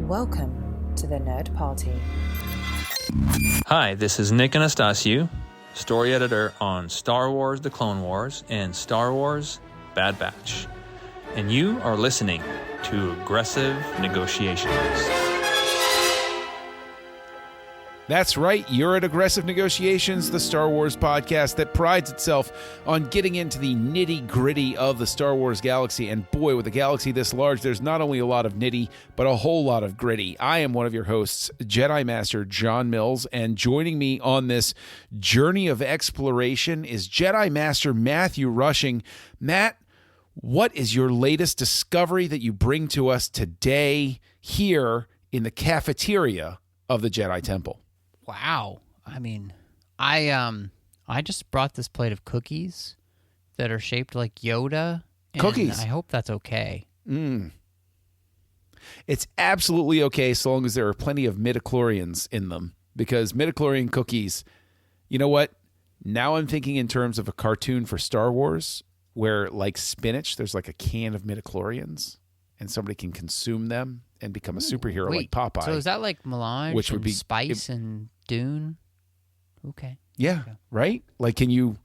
Welcome to the Nerd Party. Hi, this is Nick Anastasiou, story editor on Star Wars The Clone Wars and Star Wars Bad Batch. And you are listening to Aggressive Negotiations. That's right, you're at Aggressive Negotiations, the Star Wars podcast that prides itself on getting into the nitty-gritty of the Star Wars galaxy. And boy, with a galaxy this large, there's not only a lot of nitty, but a whole lot of gritty. I am one of your hosts, Jedi Master John Mills, and joining me on this journey of exploration is Jedi Master Matthew Rushing. Matt, what is your latest discovery that you bring to us today here in the cafeteria of the Jedi Temple? Wow. I mean, I just brought this plate of cookies that are shaped like Yoda. And cookies. I hope that's okay. It's absolutely okay so long as there are plenty of midichlorians in them, because midichlorian cookies, you know what? Now I'm thinking in terms of a cartoon for Star Wars where, like spinach, there's like a can of midichlorians and somebody can consume them and become a superhero like Popeye. So is that like melange which would be spice and Dune? Okay. Yeah, okay. Right? Like, can you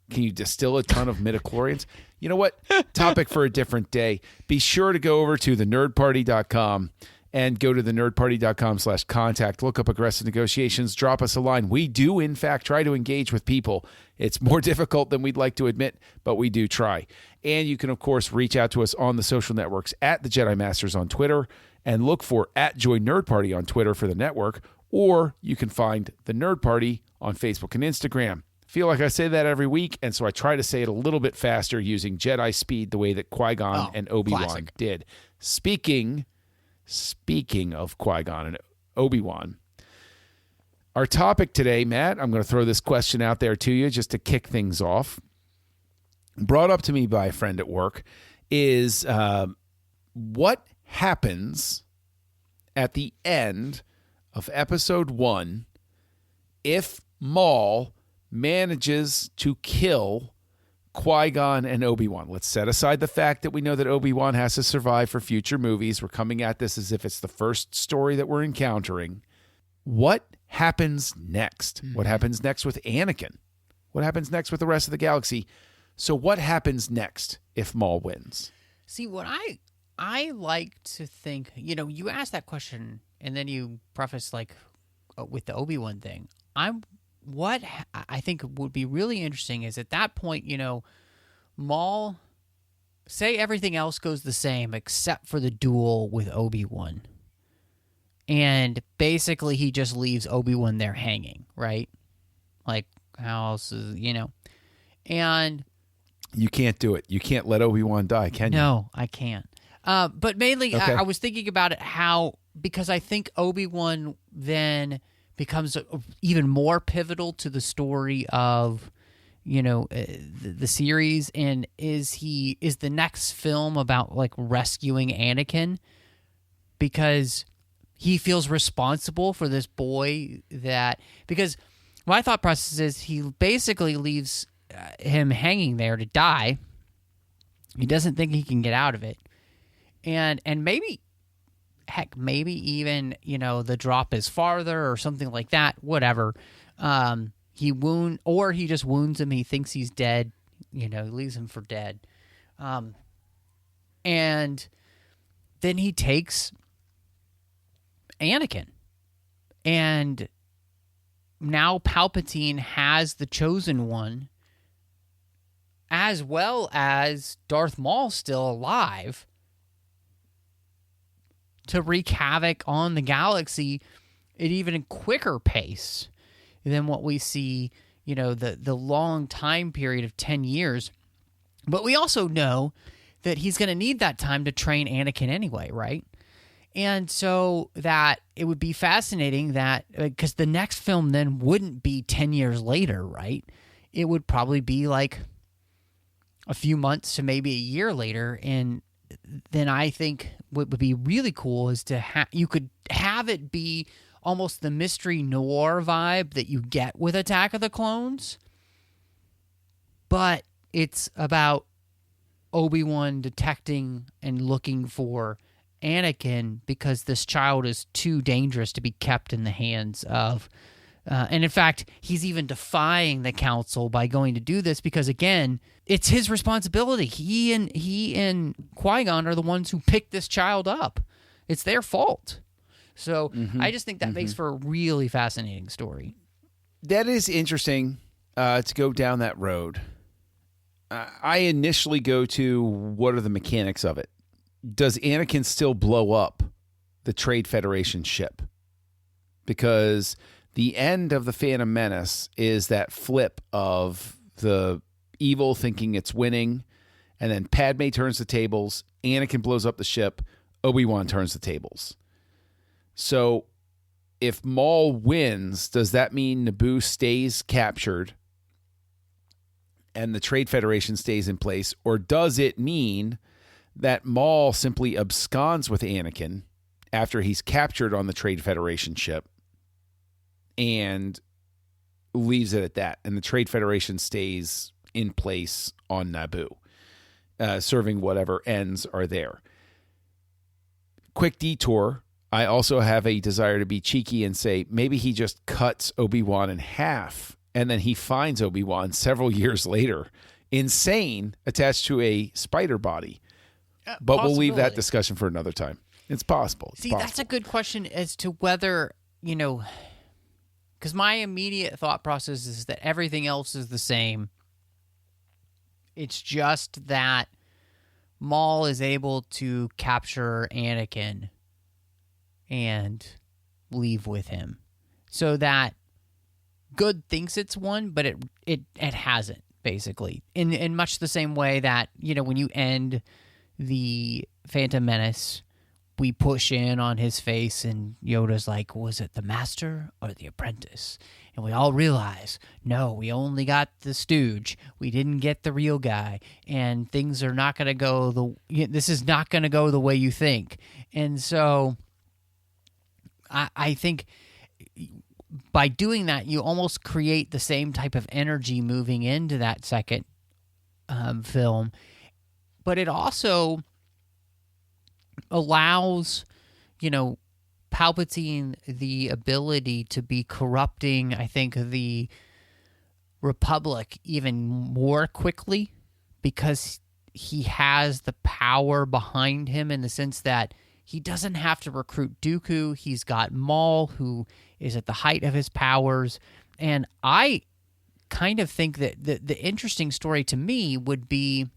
distill a ton of midichlorians? You know what? Topic for a different day. Be sure to go over to thenerdparty.com and go to thenerdparty.com/contact. Look up Aggressive Negotiations. Drop us a line. We do, in fact, try to engage with people. It's more difficult than we'd like to admit, but we do try. And you can, of course, reach out to us on the social networks at the Jedi Masters on Twitter, and look for @JoyNerdParty on Twitter for the network, or you can find the Nerd Party on Facebook and Instagram. I feel like I say that every week, and so I try to say it a little bit faster using Jedi speed the way that Qui-Gon and Obi-Wan classic. did. Speaking of Qui-Gon and Obi-Wan, our topic today, Matt, I'm going to throw this question out there to you just to kick things off, brought up to me by a friend at work, is what happens at the end of episode 1 if Maul manages to kill Qui-Gon and Obi-Wan. Let's set aside the fact that we know that Obi-Wan has to survive for future movies. We're coming at this as if it's the first story that we're encountering. What happens next? What happens next with Anakin? What happens next with the rest of the galaxy? So what happens next if Maul wins? See, what I like to think, you asked that question and then you preface like with the Obi-Wan thing. What I think would be really interesting is at that point, Maul, say everything else goes the same except for the duel with Obi-Wan. And basically he just leaves Obi-Wan there hanging, right? Like, how else is, And you can't do it. You can't let Obi-Wan die, can you? No, I can't. But mainly Okay. I was thinking about it because I think Obi-Wan then becomes even more pivotal to the story of, the series, and is the next film about like rescuing Anakin because he feels responsible for this boy because my thought process is he basically leaves him hanging there to die. He doesn't think he can get out of it. And maybe even, the drop is farther or something like that, whatever. He just wounds him. He thinks he's dead, he leaves him for dead. And then he takes Anakin. And now Palpatine has the Chosen One, as well as Darth Maul still alive, to wreak havoc on the galaxy at even a quicker pace than what we see, the long time period of 10 years. But we also know that he's going to need that time to train Anakin anyway, right? And so that it would be fascinating that, because the next film then wouldn't be 10 years later, right? It would probably be like a few months to maybe a year later. And then I think what would be really cool is to you could have it be almost the mystery noir vibe that you get with Attack of the Clones, but it's about Obi-Wan detecting and looking for Anakin because this child is too dangerous to be kept in the hands of. And in fact, he's even defying the council by going to do this because, again, it's his responsibility. He and Qui-Gon are the ones who picked this child up. It's their fault. So I just think that makes for a really fascinating story. That is interesting to go down that road. I initially go to what are the mechanics of it? Does Anakin still blow up the Trade Federation ship? Because the end of the Phantom Menace is that flip of the evil thinking it's winning, and then Padme turns the tables, Anakin blows up the ship, Obi-Wan turns the tables. So if Maul wins, does that mean Naboo stays captured and the Trade Federation stays in place? Or does it mean that Maul simply absconds with Anakin after he's captured on the Trade Federation ship and leaves it at that, and the Trade Federation stays in place on Naboo, serving whatever ends are there? Quick detour. I also have a desire to be cheeky and say maybe he just cuts Obi-Wan in half, and then he finds Obi-Wan several years later, insane, attached to a spider body. But we'll leave that discussion for another time. It's possible. See, that's a good question as to whether, because my immediate thought process is that everything else is the same. It's just that Maul is able to capture Anakin and leave with him, so that good thinks it's won, but it hasn't, basically. In much the same way that, when you end the Phantom Menace, we push in on his face and Yoda's like, was it the master or the apprentice? And we all realize, no, we only got the stooge. We didn't get the real guy. And things are not going to go this is not going to go the way you think. And so I think by doing that, you almost create the same type of energy moving into that second film. But it also allows, Palpatine the ability to be corrupting, I think, the Republic even more quickly, because he has the power behind him in the sense that he doesn't have to recruit Dooku. He's got Maul, who is at the height of his powers. And I kind of think that the interesting story to me would be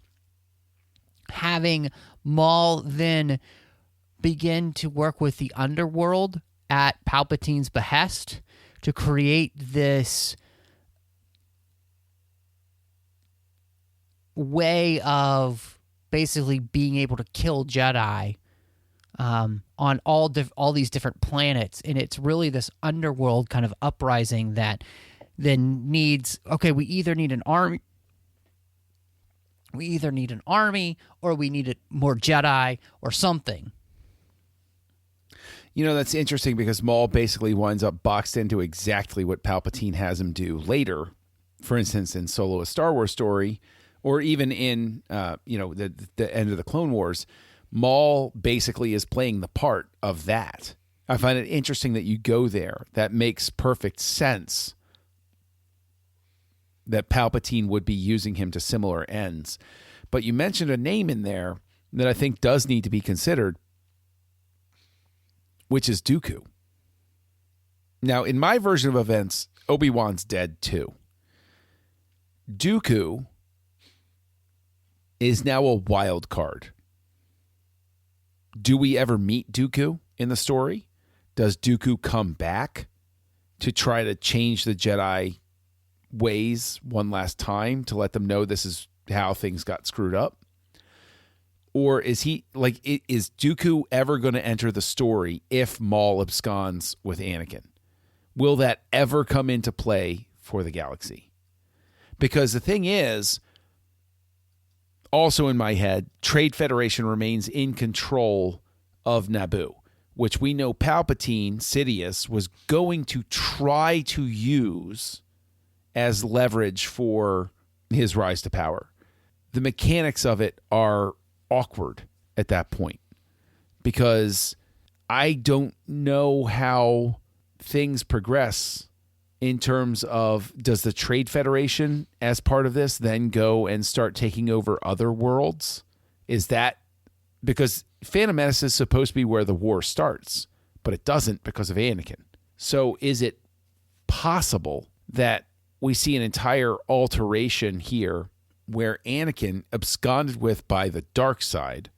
having Maul then begin to work with the underworld at Palpatine's behest to create this way of basically being able to kill Jedi on all these different planets. And it's really this underworld kind of uprising that then needs, we either need an army or we need more Jedi or something. That's interesting because Maul basically winds up boxed into exactly what Palpatine has him do later. For instance, in Solo: A Star Wars Story, or even in the end of the Clone Wars, Maul basically is playing the part of that. I find it interesting that you go there. That makes perfect sense that Palpatine would be using him to similar ends. But you mentioned a name in there that I think does need to be considered, which is Dooku. Now, in my version of events, Obi-Wan's dead too. Dooku is now a wild card. Do we ever meet Dooku in the story? Does Dooku come back to try to change the Jedi ways one last time to let them know this is how things got screwed up? Or is Dooku ever going to enter the story if Maul absconds with Anakin? Will that ever come into play for the galaxy? Because the thing is, also in my head, Trade Federation remains in control of Naboo, which we know Palpatine, Sidious, was going to try to use as leverage for his rise to power. The mechanics of it are awkward at that point. because I don't know how things progress in terms of, does the Trade Federation, as part of this, then go and start taking over other worlds? Is that because Phantom Menace is supposed to be where the war starts, but it doesn't because of Anakin. So is it possible that we see an entire alteration here where Anakin, absconded with by the dark side,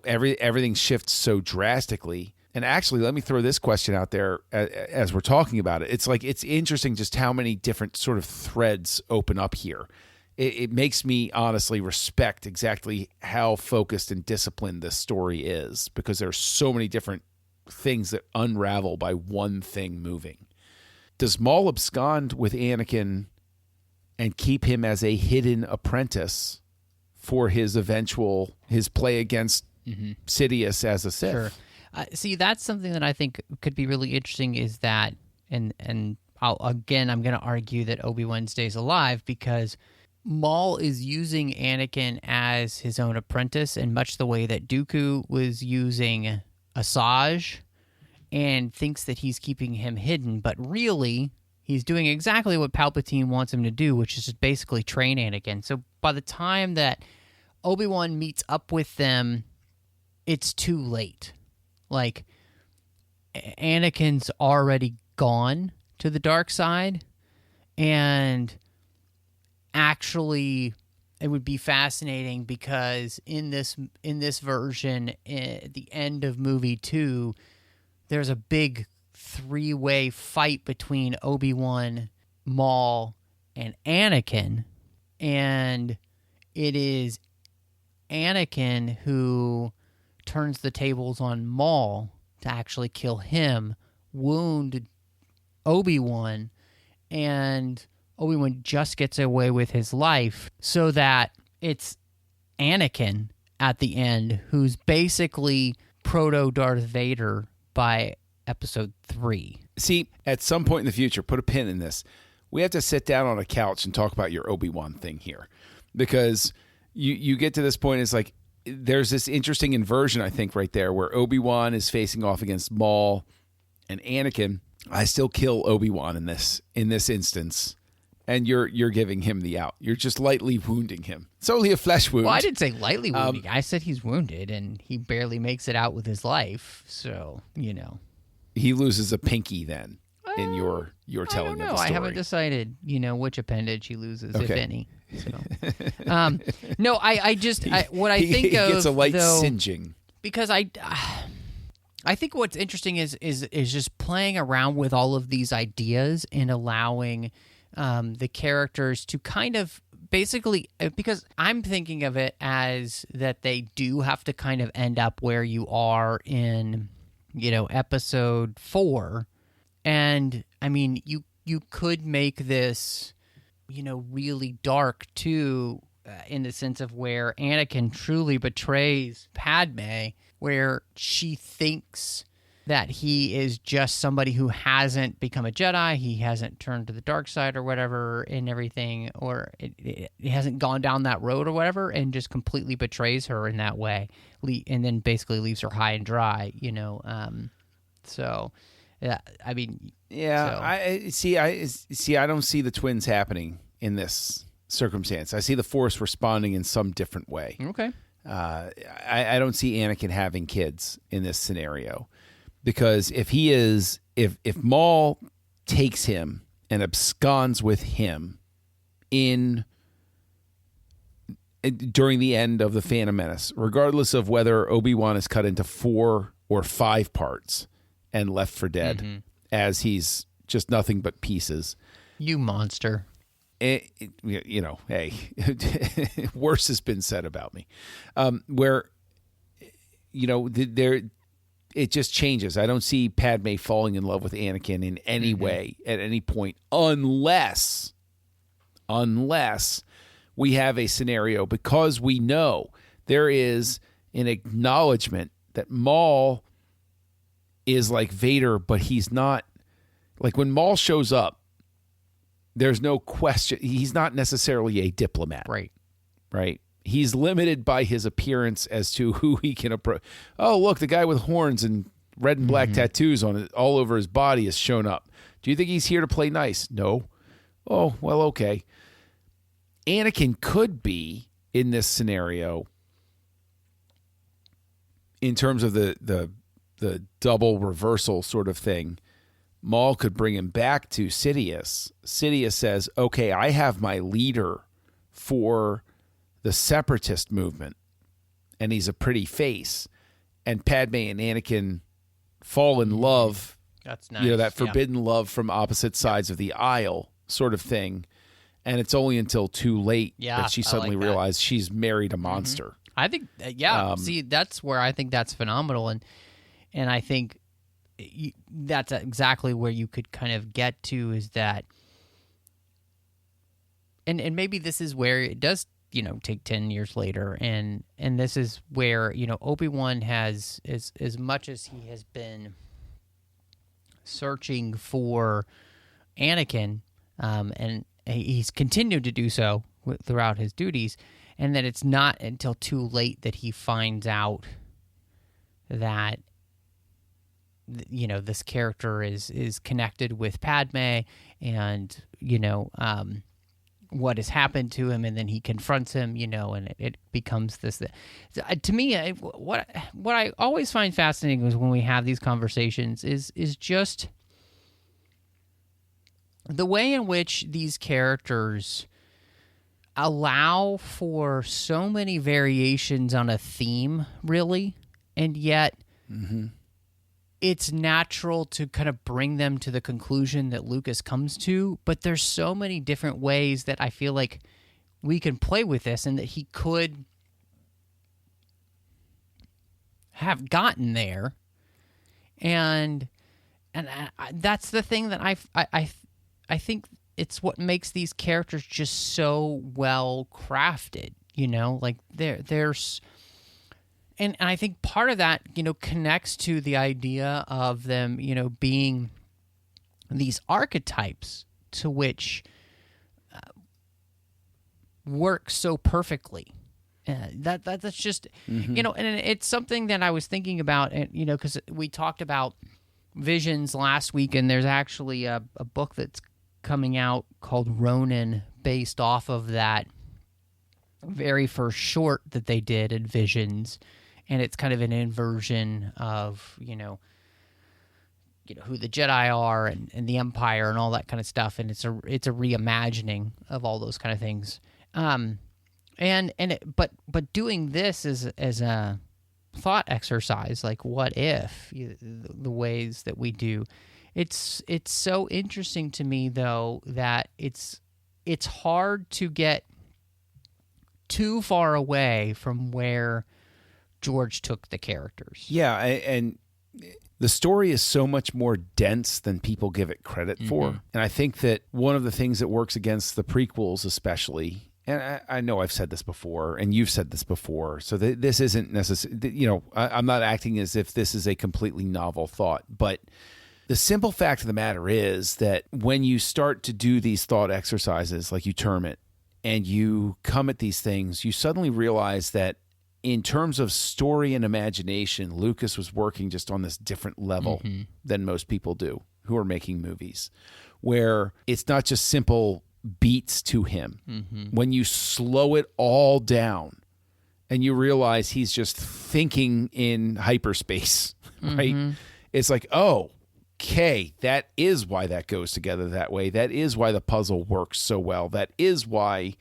everything shifts so drastically? And actually, let me throw this question out there as we're talking about it. It's interesting just how many different sort of threads open up here. It makes me honestly respect exactly how focused and disciplined this story is, because there's so many different things that unravel by one thing moving. Does Maul abscond with Anakin and keep him as a hidden apprentice for his play against Sidious as a Sith? Sure. See, that's something that I think could be really interesting, is that, and I'm going to argue that Obi-Wan stays alive, because Maul is using Anakin as his own apprentice in much the way that Dooku was using Asajj, and thinks that he's keeping him hidden, but really he's doing exactly what Palpatine wants him to do, which is just basically train Anakin. So by the time that Obi-Wan meets up with them, it's too late. Like, Anakin's already gone to the dark side, and actually it would be fascinating, because in this version, at the end of movie 2, there's a big 3-way fight between Obi-Wan, Maul, and Anakin, and it is Anakin who turns the tables on Maul to actually kill him, wound Obi-Wan, and Obi-Wan just gets away with his life, so that it's Anakin at the end who's basically proto-Darth Vader by episode 3. See, at some point in the future, put a pin in this, we have to sit down on a couch and talk about your Obi-Wan thing here, because you get to this point, it's like, there's this interesting inversion, I think, right there, where Obi-Wan is facing off against Maul and Anakin. I still kill Obi-Wan in this instance, and you're giving him the out. You're just lightly wounding him. It's only a flesh wound. Well, I didn't say lightly wounding. I said he's wounded, and he barely makes it out with his life. So, he loses a pinky then in your telling of the story. I haven't decided, which appendage he loses, if any. So, what I think he of, gets a light though, singeing, because I think what's interesting is just playing around with all of these ideas and allowing the characters to kind of basically, because I'm thinking of it as that they do have to kind of end up where you are in, episode 4. And I mean, you could make this, really dark too, in the sense of where Anakin truly betrays Padme, where she thinks that he is just somebody who hasn't become a Jedi, he hasn't turned to the dark side or whatever and everything, or it hasn't gone down that road or whatever, and just completely betrays her in that way, and then basically leaves her high and dry, So, yeah, I mean, yeah, so. I don't see the twins happening in this circumstance. I see the Force responding in some different way. Okay. I don't see Anakin having kids in this scenario, because if Maul takes him and absconds with him during the end of the Phantom Menace, regardless of whether Obi-Wan is cut into 4 or 5 parts and left for dead, as he's just nothing but pieces. You monster. Hey, worse has been said about me. Where, it just changes. I don't see Padme falling in love with Anakin in any way at any point, unless we have a scenario, because we know there is an acknowledgement that Maul is like Vader, but he's not. Like, when Maul shows up, there's no question. He's not necessarily a diplomat. Right. Right? He's limited by his appearance as to who he can approach. Oh, look, the guy with horns and red and black tattoos on it all over his body has shown up. Do you think he's here to play nice? No. Oh, well, okay. Anakin could be in this scenario in terms of the double reversal sort of thing. Maul could bring him back to Sidious. Sidious says, okay, I have my leader for the separatist movement, and he's a pretty face. And Padme and Anakin fall in love. That's nice. You know, that forbidden love from opposite sides of the aisle sort of thing. And it's only until too late that she suddenly realized she's married a monster. I think, see, that's where I think that's phenomenal. And I think that's exactly where you could kind of get to, is that, and maybe this is where it does, take 10 years later. And this is where, Obi-Wan has, as much as he has been searching for Anakin, and he's continued to do so throughout his duties, and that it's not until too late that he finds out that, this character is connected with Padme, and, what has happened to him, and then he confronts him, and it becomes this. To me, what I always find fascinating is when we have these conversations is just the way in which these characters allow for so many variations on a theme, really, and yet it's natural to kind of bring them to the conclusion that Lucas comes to, but there's so many different ways that I feel like we can play with this, and that he could have gotten there, and that's the thing that I think it's what makes these characters just so well crafted. Like there's. And I think part of that, connects to the idea of them, being these archetypes to which work so perfectly. That's just, and it's something that I was thinking about, because we talked about Visions last week, and there's actually a book that's coming out called Ronin, based off of that very first short that they did in Visions. And it's kind of an inversion of, who the Jedi are and the Empire and all that kind of stuff. And it's a reimagining of all those kind of things. But doing this as a thought exercise, like what if, the ways that we do, it's so interesting to me, though, that it's hard to get too far away from where George took the characters. Yeah, and the story is so much more dense than people give it credit for. And I think that one of the things that works against the prequels especially, and I know I've said this before, and you've said this before, so this isn't necessarily, I'm not acting as if this is a completely novel thought, but the simple fact of the matter is that when you start to do these thought exercises, like you term it, and you come at these things, you suddenly realize that in terms of story and imagination, Lucas was working just on this different level than most people do who are making movies, where it's not just simple beats to him. When you slow it all down and you realize he's just thinking in hyperspace, right? It's like, oh, okay, that is why that goes together that way. That is why the puzzle works so well. That is why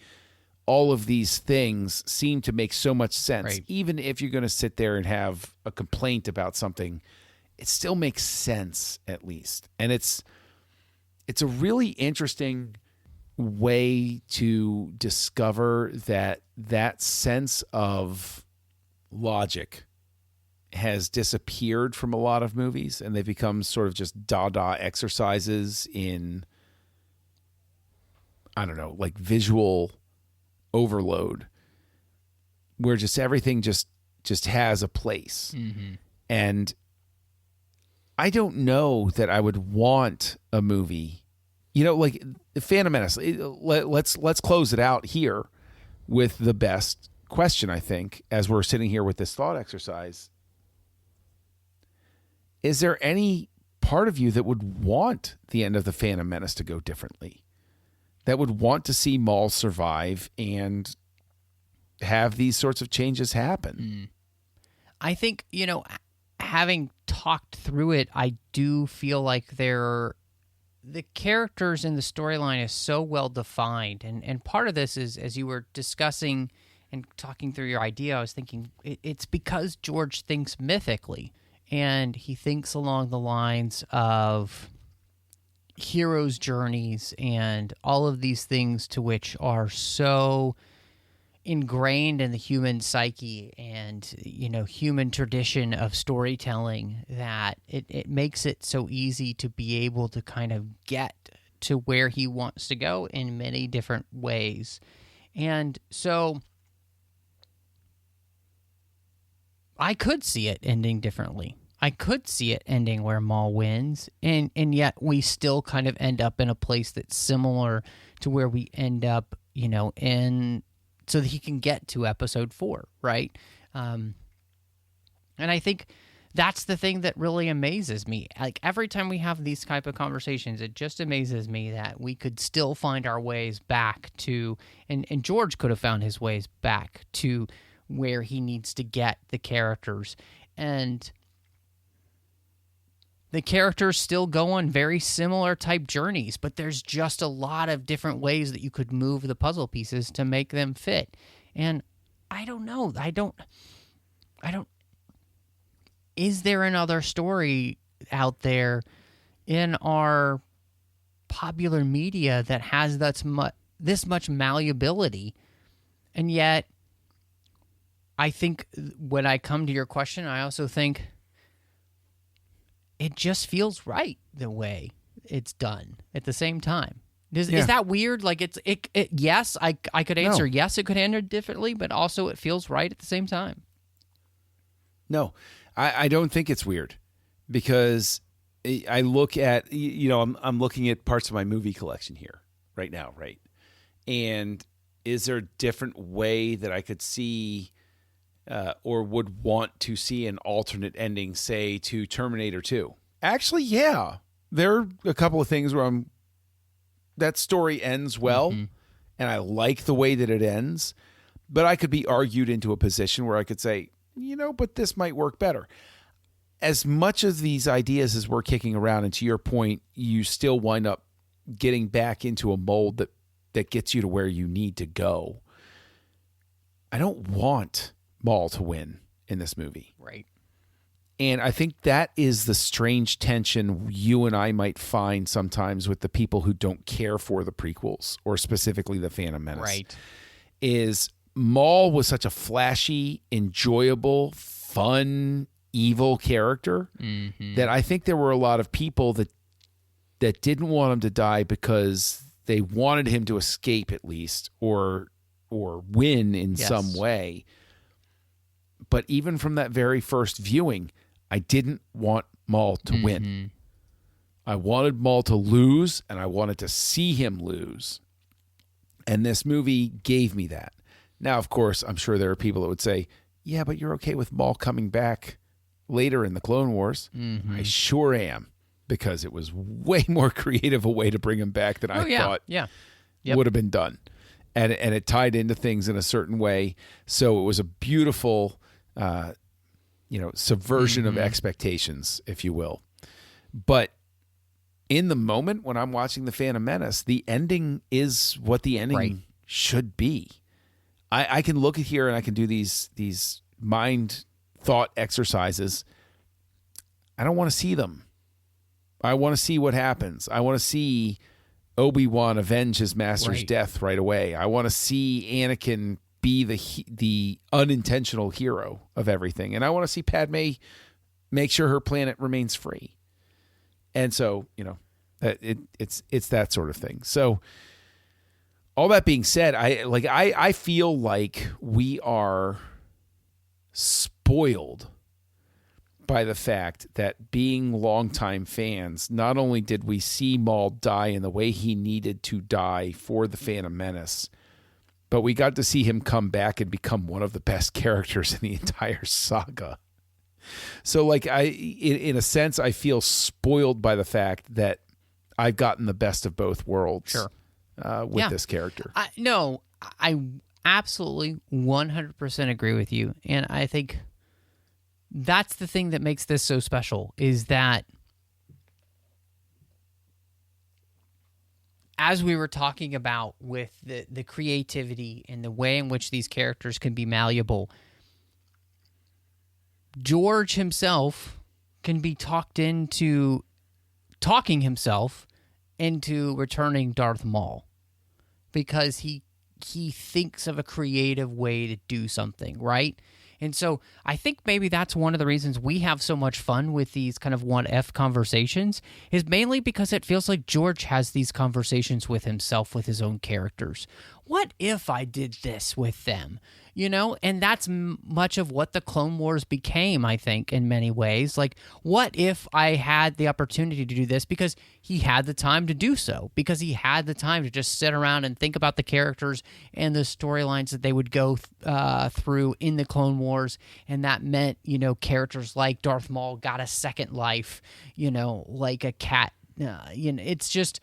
all of these things seem to make so much sense. Right. Even if you're going to sit there and have a complaint about something, it still makes sense, at least. And it's a really interesting way to discover that sense of logic has disappeared from a lot of movies, and they've become sort of just Dada exercises in, I don't know, like visual overload, where just everything just has a place. And I don't know that I would want a movie, like Phantom Menace. Let's close it out here with the best question, I think, as we're sitting here with this thought exercise. Is there any part of you that would want the end of the Phantom Menace to go differently? That would want to see Maul survive and have these sorts of changes happen? I think, having talked through it, I do feel like the characters in the storyline is so well defined. And part of this is, as you were discussing and talking through your idea, I was thinking it's because George thinks mythically, and he thinks along the lines of heroes' journeys and all of these things to which are so ingrained in the human psyche and human tradition of storytelling that it makes it so easy to be able to kind of get to where he wants to go in many different ways. And so I could see it ending differently. I could see it ending where Maul wins, and yet we still kind of end up in a place that's similar to where we end up, in so that he can get to episode 4, right? And I think that's the thing that really amazes me. Like, every time we have these type of conversations, it just amazes me that we could still find our ways back to, and George could have found his ways back to where he needs to get the characters. And the characters still go on very similar type journeys, but there's just a lot of different ways that you could move the puzzle pieces to make them fit. And I don't know. I don't. Is there another story out there in our popular media that has this much malleability? And yet, I think when I come to your question, I also think it just feels right the way it's done at the same time. Is that weird? Like, yes, I could answer yes, it could end differently, but also it feels right at the same time. No, I don't think it's weird, because I look at, I'm looking at parts of my movie collection here right now, right? And is there a different way that I could see or would want to see an alternate ending, say, to Terminator 2? Actually, yeah. There are a couple of things where that story ends well, and I like the way that it ends, but I could be argued into a position where I could say, but this might work better. As much of these ideas as we're kicking around, and to your point, you still wind up getting back into a mold that gets you to where you need to go. I don't want Maul to win in this movie. Right. And I think that is the strange tension you and I might find sometimes with the people who don't care for the prequels, or specifically the Phantom Menace. Right. Is Maul was such a flashy, enjoyable, fun, evil character that I think there were a lot of people that didn't want him to die because they wanted him to escape, at least, or win in some way. But even from that very first viewing, I didn't want Maul to win. I wanted Maul to lose, and I wanted to see him lose. And this movie gave me that. Now, of course, I'm sure there are people that would say, yeah, but you're okay with Maul coming back later in the Clone Wars. I sure am, because it was way more creative a way to bring him back than I thought would have been done. And it tied into things in a certain way. So it was a beautiful subversion of expectations, if you will. But in the moment when I'm watching The Phantom Menace, the ending is what the ending should be. I can look at here and I can do these mind thought exercises. I don't want to see them. I want to see what happens. I want to see Obi-Wan avenge his master's death right away. I want to see Anakin be the unintentional hero of everything. And I want to see Padme make sure her planet remains free. And so, it's that sort of thing. So all that being said, I feel like we are spoiled by the fact that, being longtime fans, not only did we see Maul die in the way he needed to die for the Phantom Menace, but we got to see him come back and become one of the best characters in the entire saga. So, like, in a sense, I feel spoiled by the fact that I've gotten the best of both worlds with this character. I absolutely 100% agree with you. And I think that's the thing that makes this so special, is that as we were talking about with the creativity and the way in which these characters can be malleable, George himself can be talking himself into returning Darth Maul, because he thinks of a creative way to do something, right? And so I think maybe that's one of the reasons we have so much fun with these kind of what-if conversations, is mainly because it feels like George has these conversations with himself, with his own characters. What if I did this with them? You know, and that's much of what the Clone Wars became, I think, in many ways. Like, what if I had the opportunity to do this? Because he had the time to do so, because he had the time to just sit around and think about the characters and the storylines that they would go through in the Clone Wars. And that meant, you know, characters like Darth Maul got a second life, you know, like a cat. You know, it's just,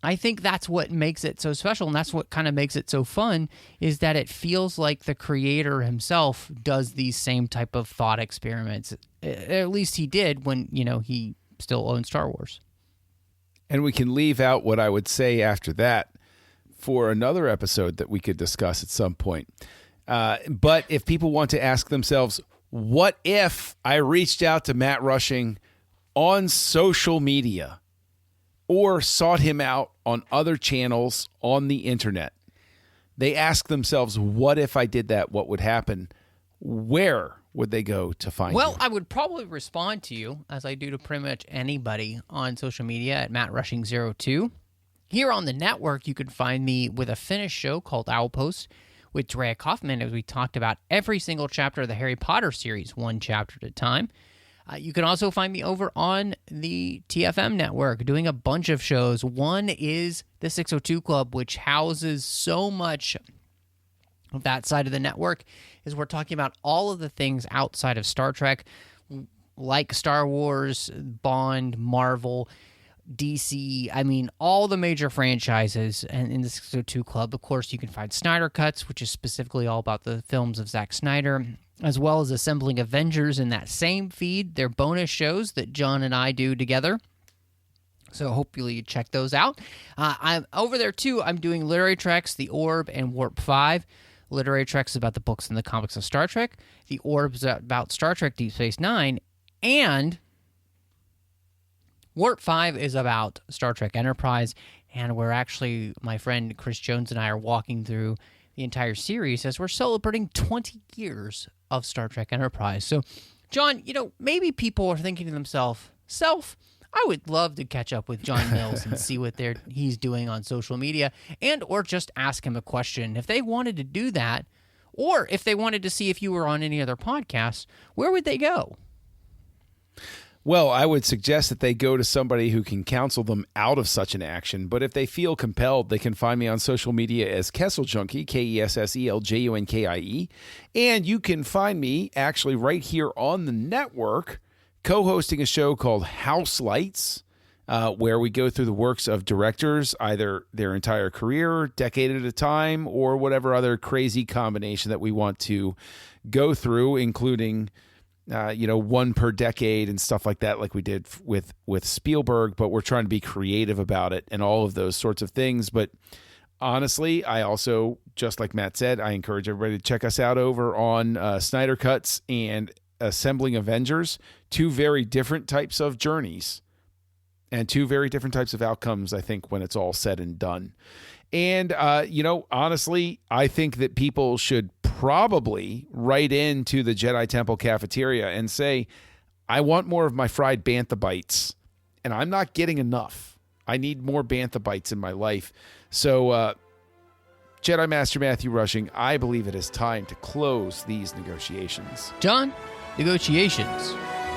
I think that's what makes it so special, and that's what kind of makes it so fun, is that it feels like the creator himself does these same type of thought experiments. At least he did when, you know, he still owned Star Wars. And we can leave out what I would say after that for another episode that we could discuss at some point. But if people want to ask themselves, what if I reached out to Matt Rushing on social media or sought him out on other channels on the internet? They ask themselves, what if I did that? What would happen? Where would they go to find you? Well, I would probably respond to you, as I do to pretty much anybody on social media, at MattRushing02. Here on the network, you can find me with a finished show called Owl Post with Drea Kaufman, as we talked about every single chapter of the Harry Potter series, one chapter at a time. You can also find me over on the TFM network doing a bunch of shows. One is the 602 Club, which houses so much of that side of the network, is we're talking about all of the things outside of Star Trek, like Star Wars, Bond, Marvel, DC, I mean, all the major franchises. And in the 602 Club, of course, you can find Snyder Cuts, which is specifically all about the films of Zack Snyder, as well as Assembling Avengers in that same feed. They're bonus shows that John and I do together. So hopefully you check those out. I'm over there, too. I'm doing Literary Treks, The Orb, and Warp 5. Literary Treks is about the books and the comics of Star Trek. The Orb is about Star Trek Deep Space Nine. And Warp 5 is about Star Trek Enterprise. And we're actually, my friend Chris Jones and I are walking through the entire series as we're celebrating 20 years of Star Trek Enterprise. So, John, you know, maybe people are thinking to themselves, I would love to catch up with John Mills and see what he's doing on social media, and or just ask him a question. If they wanted to do that, or if they wanted to see if you were on any other podcasts, where would they go? Well, I would suggest that they go to somebody who can counsel them out of such an action. But if they feel compelled, they can find me on social media as Kessel Junkie, KESSELJUNKIE. And you can find me actually right here on the network, co-hosting a show called House Lights, where we go through the works of directors, either their entire career, decade at a time, or whatever other crazy combination that we want to go through, including one per decade and stuff like that, like we did with Spielberg, but we're trying to be creative about it and all of those sorts of things. But honestly, I also, just like Matt said, I encourage everybody to check us out over on Snyder Cuts and Assembling Avengers, two very different types of journeys and two very different types of outcomes, I think, when it's all said and done. And, honestly, I think that people should probably write into the Jedi Temple cafeteria and say, I want more of my fried bantha bites, and I'm not getting enough. I need more bantha bites in my life. So, Jedi Master Matthew Rushing, I believe it is time to close these negotiations. John, negotiations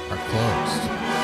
are closed.